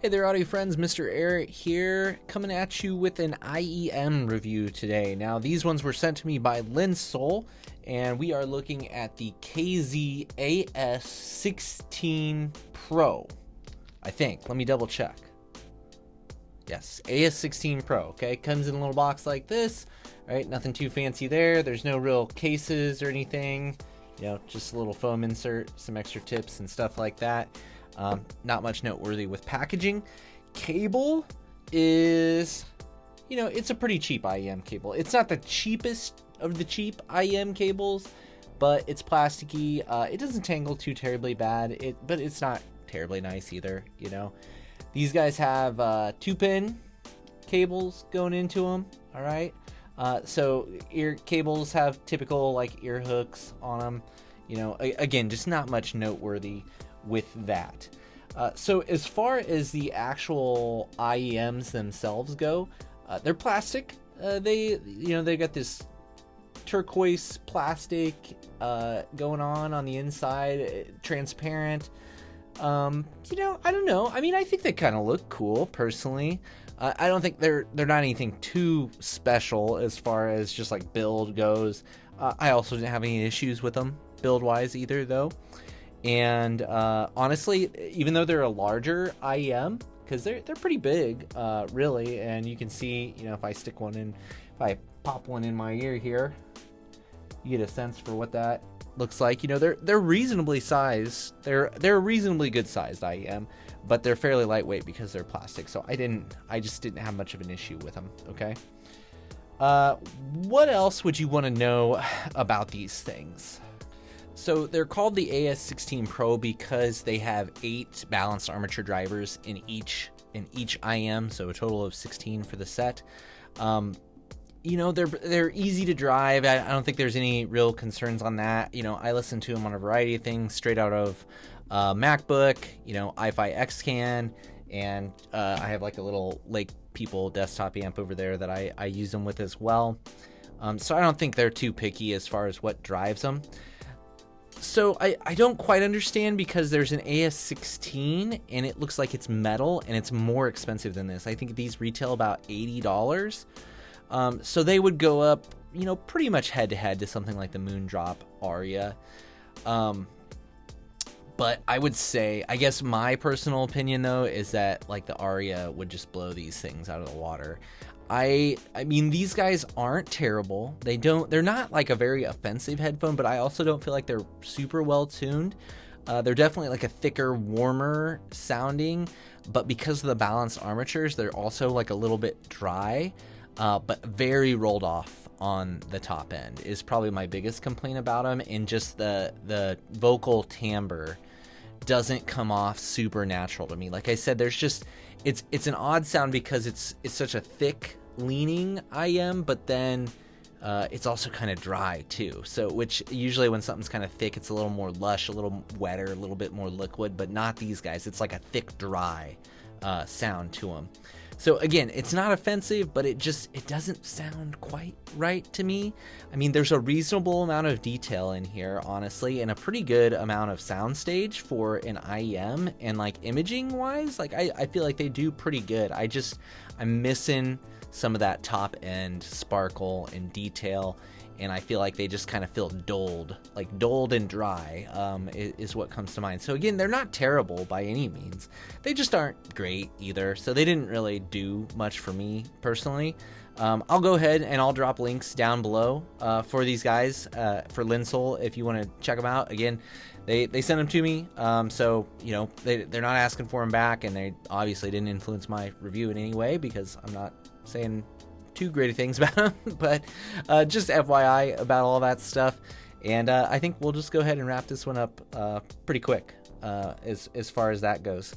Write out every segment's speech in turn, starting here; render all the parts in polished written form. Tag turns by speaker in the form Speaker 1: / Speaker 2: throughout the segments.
Speaker 1: Hey there, audio friends, MrAyrit here, coming at you with an IEM review today. Now, these ones were sent to me by Linsol, and we are looking at the KZ AS16 Pro, I think. Let me double check. Yes, AS16 Pro, okay? Comes in a little box like this, right? Nothing too fancy there. There's no real cases or anything. You know, just a little foam insert, some extra tips and stuff like that. Not much noteworthy with packaging. Cable is, you know, it's a pretty cheap IEM cable. It's not the cheapest of the cheap IEM cables, but it's plasticky. It doesn't tangle too terribly bad, but it's not terribly nice either, you know. These guys have 2-pin cables going into them, all right? So ear cables have typical like ear hooks on them, you know. Again, just not much noteworthy with that. So as far as the actual IEMs themselves go, they're plastic. They got this turquoise plastic going on the inside, transparent. You know, I don't know. I mean, I think they kind of look cool personally. I don't think they're not anything too special as far as just like build goes. I also didn't have any issues with them build wise either though. And honestly, even though they're a larger IEM, because they're pretty big, really, and you can see, you know, if I stick one in, if I pop one in my ear here, you get a sense for what that looks like. You know, they're reasonably sized. They're a reasonably good sized IEM, but they're fairly lightweight because they're plastic. So I just didn't have much of an issue with them. Okay. What else would you want to know about these things? So they're called the AS16 Pro because they have 8 balanced armature drivers in each IEM, so a total of 16 for the set. You know, they're easy to drive. I don't think there's any real concerns on that. You know, I listen to them on a variety of things, straight out of MacBook, you know, iFi X-Can, and I have like a little Lake People desktop amp over there that I use them with as well. So I don't think they're too picky as far as what drives them. So I don't quite understand, because there's an AS16 and it looks like it's metal and it's more expensive than this. I think these retail about $80. So they would go up, you know, pretty much head to head to something like the Moondrop Aria. But I would say, I guess my personal opinion though is that like the Aria would just blow these things out of the water. I mean, these guys aren't terrible. They're not like a very offensive headphone, but I also don't feel like they're super well tuned. They're definitely like a thicker, warmer sounding, but because of the balanced armatures, they're also like a little bit dry, but very rolled off on the top end is probably my biggest complaint about them. And just the vocal timbre doesn't come off super natural to me. Like I said, there's just, it's an odd sound because it's such a thick leaning IEM, but then it's also kind of dry too. So which usually when something's kind of thick, it's a little more lush, a little wetter, a little bit more liquid, but not these guys. It's like a thick, dry sound to them. So again, it's not offensive, but it doesn't sound quite right to me. I mean, there's a reasonable amount of detail in here, honestly, and a pretty good amount of soundstage for an IEM, and like imaging wise, like I feel like they do pretty good. I'm missing some of that top end sparkle and detail, and I feel like they just kind of feel dulled and dry is what comes to mind. So again, they're not terrible by any means. They just aren't great either. So they didn't really do much for me personally. I'll go ahead and I'll drop links down below for these guys, for Linsol, if you want to check them out. Again, they sent them to me, so you know they're not asking for them back, and they obviously didn't influence my review in any way because I'm not saying too great things about them, but just FYI about all that stuff. And I think we'll just go ahead and wrap this one up pretty quick as far as that goes.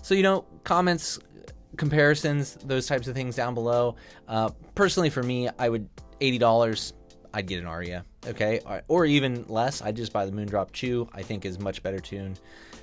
Speaker 1: So, you know, comments, comparisons, those types of things down below. Personally for me, I would $80, I'd get an Aria. okay, or even less. I just buy the Moondrop Chew. I think is much better tuned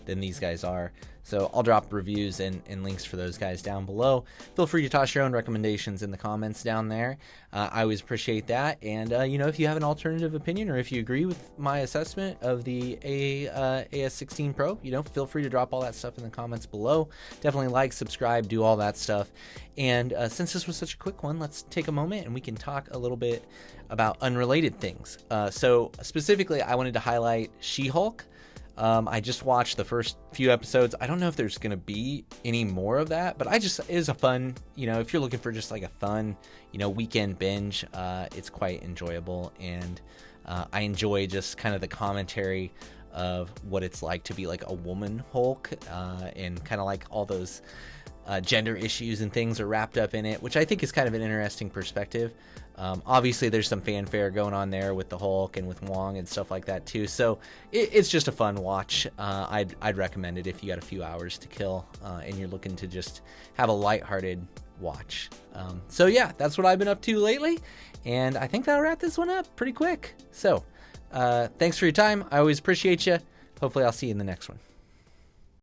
Speaker 1: than these guys are. So I'll drop reviews and links for those guys down below. Feel free to toss your own recommendations in the comments down there. I always appreciate that. And, you know, if you have an alternative opinion or if you agree with my assessment of the AS16 Pro, you know, feel free to drop all that stuff in the comments below. Definitely like, subscribe, do all that stuff. And since this was such a quick one, let's take a moment and we can talk a little bit about unrelated things. So specifically, I wanted to highlight She-Hulk. I just watched the first few episodes. I don't know if there's going to be any more of that, but it is a fun, you know, if you're looking for just like a fun, you know, weekend binge, it's quite enjoyable. And I enjoy just kind of the commentary of what it's like to be like a woman Hulk, and kind of like all those gender issues and things are wrapped up in it, which I think is kind of an interesting perspective. Obviously there's some fanfare going on there with the Hulk and with Wong and stuff like that too, so it's just a fun watch. I'd recommend it if you got a few hours to kill and you're looking to just have a lighthearted watch. So yeah, that's what I've been up to lately, and I think that'll wrap this one up pretty quick. So thanks for your time. I always appreciate you. Hopefully I'll see you in the next one.